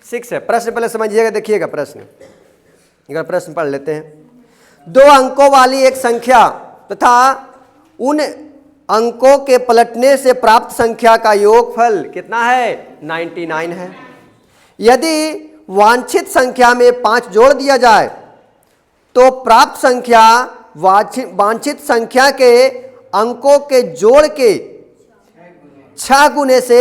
6 है। प्रश्न पहले समझिएगा, देखिएगा प्रश्न, अगर प्रश्न पढ़ लेते हैं। 2 अंकों वाली एक संख्या तथा उन अंकों के पलटने से प्राप्त संख्या का योगफल कितना है? 99 है। यदि वांछित संख्या में 5 जोड़ दिया जाए तो प्राप्त संख्या वांछित संख्या के अंकों के जोड़ के 6 गुने से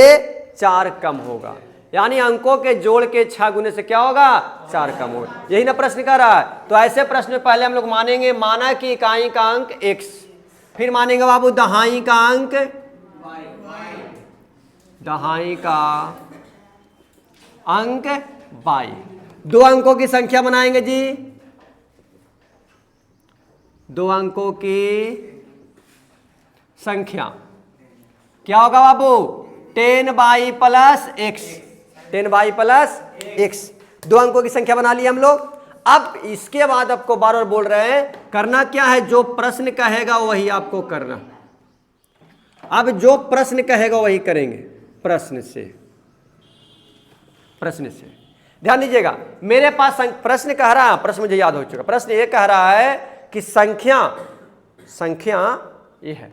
4 कम होगा। यानी अंकों के जोड़ के 6 गुने से क्या होगा? 4 कम होगा। यही ना प्रश्न कर रहा है। तो ऐसे प्रश्न में पहले हम लोग मानेंगे, माना कि इकाई का अंक x, फिर मानेंगे बाबू दहाई का अंक दहाई का अंक y। 2 अंकों की संख्या बनाएंगे जी, 2 अंकों की संख्या क्या होगा बाबू? 10y plus x, 10y plus x। 2 अंकों की संख्या बना ली हम लोग। अब इसके बाद आपको बार बार बोल रहे हैं, करना क्या है? जो प्रश्न कहेगा वही आपको करना। अब जो प्रश्न कहेगा वही करेंगे, प्रश्न से ध्यान दीजिएगा। मेरे पास प्रश्न कह रहा है, प्रश्न मुझे याद हो चुका। प्रश्न ये कह रहा है कि संख्या ये है,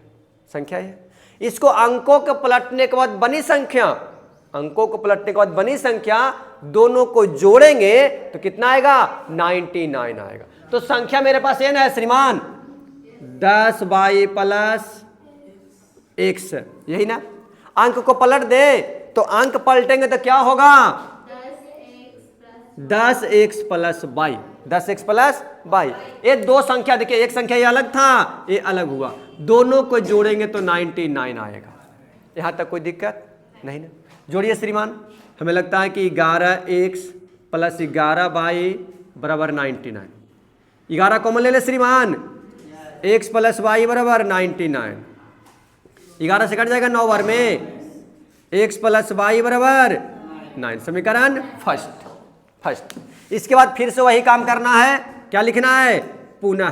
संख्या ये, इसको अंकों को पलटने के बाद बनी संख्या, अंकों को पलटने के बाद बनी संख्या दोनों को जोड़ेंगे तो कितना आएगा? 99 आएगा। तो संख्या मेरे पास ये ना है श्रीमान, 10y प्लस x, यही ना। अंक को पलट दे तो अंक पलटेंगे तो क्या होगा? 10x plus y, 10x plus y। ये 2 संख्या देखिए, एक संख्या ये अलग था, ये अलग हुआ, दोनों को जोड़ेंगे तो 99 आएगा। यहां तक कोई दिक्कत नहीं ना? जोड़िए श्रीमान। हमें लगता है कि 11x प्लस 11y बराबर 99। 11 कॉमन ले ले श्रीमान, x प्लस y बराबर 99। 11 से कट जाएगा 9 बार में, x प्लस y बराबर 9। समीकरण फर्स्ट। इसके बाद फिर से वही काम करना है, क्या लिखना है? पुनः।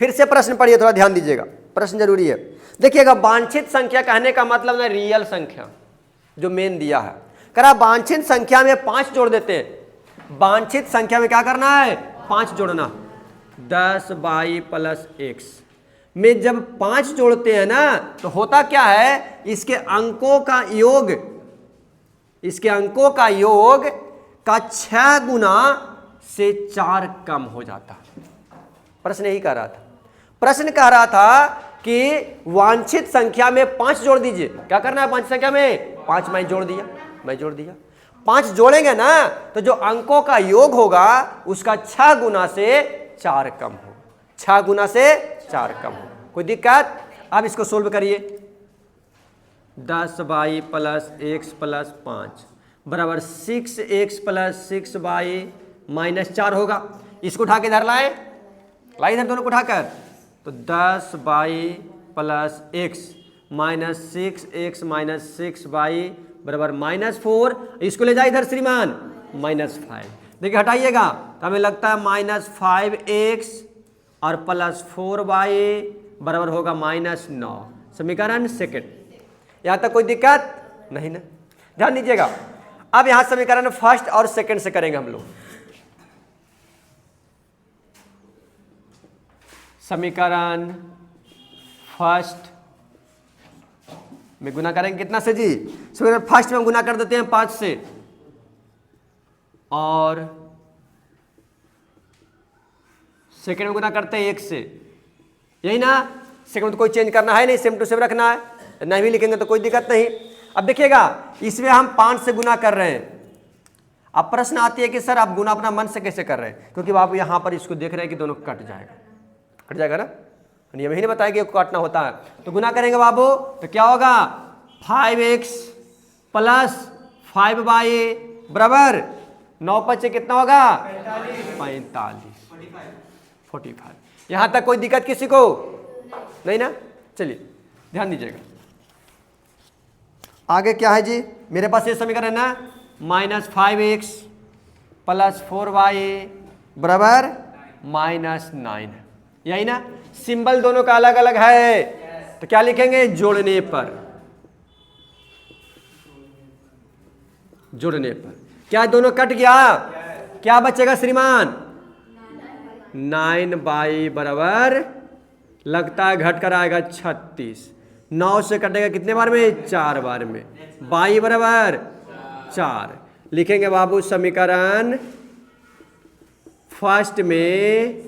फिर से प्रश्न पढ़िए, थोड़ा ध्यान दीजिएगा, प्रश्न जरूरी है। देखिएगा, वांछित संख्या कहने का मतलब है रियल संख्या, जो मेन दिया है। करा वांछित संख्या में 5 जोड़ देते हैं। वांछित संख्या में क्या करना है? 5 जोड़ना। 10y प्लस x में जब 5 जोड़ते हैं ना तो होता क्या है? इसके अंकों का योग का 6 गुना से 4 कम हो जाता है। प्रश्न यही कह रहा था। प्रश्न कह रहा था कि वांछित संख्या में 5 जोड़ दीजिए। क्या करना है वांछित संख्या में? 5 मैं जोड़ दिया। 5 जोड़ेंगे ना तो जो अंकों का योग होगा उसका 6 गुना से 4 कम हो, 6 गुना से 4 कम हो। कोई दिक्कत? अब इसको सोल्व करिए। 10y प्लस x प्लस 5 बराबर 6x प्लस 6y माइनस 4 होगा। इसको उठा के इधर लाए इधर दोनों को उठाकर, तो 10y plus x minus 6x minus 6y बराबर -4। इसको ले जाए इधर श्रीमान, -5। देखिए हटाइएगा तो हमें लगता है -5x और प्लस 4y बराबर होगा -9। समीकरण सेकंड। यहां तक कोई दिक्कत नहीं ना? ध्यान दीजिएगा। अब यहां समीकरण फर्स्ट और सेकंड से करेंगे हम लोग। समीकरण फर्स्ट में गुना करेंगे कितना से जी? समीकरण फर्स्ट में गुना कर देते हैं 5 से, और सेकंड में गुना करते हैं 1 से। यही ना? सेकंड में तो कोई चेंज करना है नहीं, सेम टू सेम रखना है, नहीं भी लिखेंगे तो कोई दिक्कत नहीं। अब देखिएगा, इसमें हम 5 से गुना कर रहे हैं। अब प्रश्न आती है कि सर आप गुना अपना मन से कैसे कर रहे हैं? क्योंकि आप यहां पर इसको देख रहे हैं कि दोनों कट जाएगा ना, नियम ही नहीं बताया कि काटना होता है। तो गुना करेंगे बाबू तो क्या होगा? 5x प्लस 5y बराबर 9 5 कितना होगा? 45। यहां तक कोई दिक्कत किसी को नहीं ना? चलिए ध्यान दीजिएगा। आगे क्या है जी? मेरे पास ये समीकरण है ना, -5x प्लस 4y बराबर -9। यही ना? सिंबल दोनों का अलग अलग है तो क्या लिखेंगे? जोड़ने पर। जोड़ने पर। क्या दोनों कट गया? क्या बचेगा श्रीमान? 9y बराबर लगता है घट कर आएगा 36। 9 से कटेगा कितने बार में? 4 बार में। y बराबर 4 लिखेंगे बाबू। समीकरण फर्स्ट में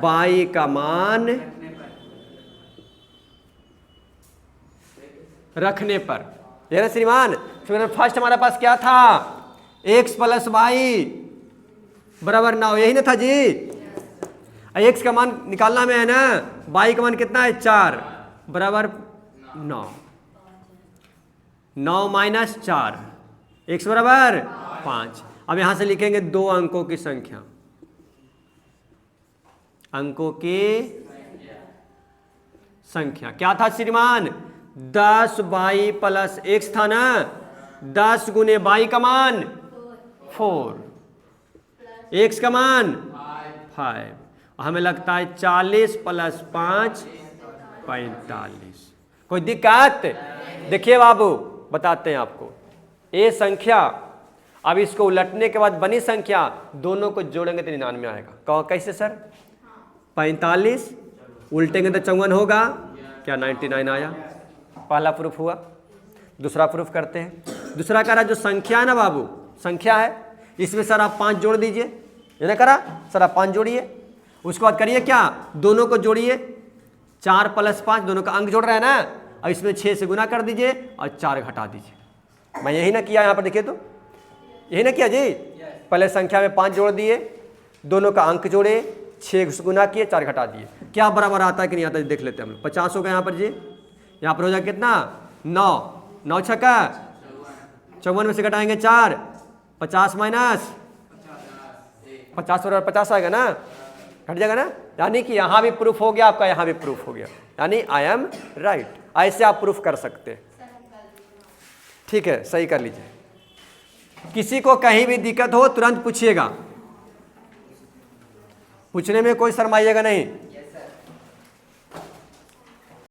y का मान रखने पर, ये ना श्रीमान। फर्स्ट हमारे पास क्या था? x प्लस वाई बराबर 9, यही ना था जी। x का मान निकालना में है ना, y का मान कितना है? 4 बराबर 9। 9 माइनस 4, x बराबर 5। अब यहां से लिखेंगे 2 अंकों की संख्या। अंकों की संख्या क्या था श्रीमान? 10y प्लस x था ना। 10 गुने y का मान 4, x का मान 5। हमें लगता है 40 प्लस 5 45। कोई दिक्कत? देखिए बाबू बताते हैं आपको। ये संख्या अब इसको उलटने के बाद बनी संख्या, दोनों को जोड़ेंगे तो 99 आएगा। कैसे सर? 45 उल्टेंगे तो 54 होगा। क्या 99 आया? पहला प्रूफ हुआ। दूसरा प्रूफ करते हैं। दूसरा कह रहा जो संख्या है ना बाबू, संख्या है, इसमें सर आप 5 जोड़ दीजिए। ये ना करा सर, आप 5 जोड़िए। उसके बाद करिए क्या? दोनों को जोड़िए। 4 प्लस 5 दोनों का अंक जोड़ रहा है ना, और इसमें 6 से गुना कर दीजिए और 4 घटा दीजिए। मैं यही ना किया यहाँ पर, देखिए तो यही ना किया जी। पहले संख्या में 5 जोड़ दिए, दोनों का अंक जोड़े, 6 से गुना किए, 4 घटा दिए। क्या बराबर आता है कि नहीं आता है देख लेते हैं हम लोग। 50 होगा यहाँ पर जी। यहाँ पर हो जाएगा कितना? 9। 9 छक्का 54 में से घटाएंगे 4, 50 माइनस 50 बराबर 50 आएगा ना, घट जाएगा ना। यानी कि यहाँ भी प्रूफ हो गया आपका, यहाँ भी प्रूफ हो गया, यानी आई एम राइट। ऐसे आप प्रूफ कर सकते हैं। ठीक है, सही कर लीजिए। किसी को कहीं भी दिक्कत हो तुरंत पूछिएगा, पूछने में कोई शर्माइएगा नहीं।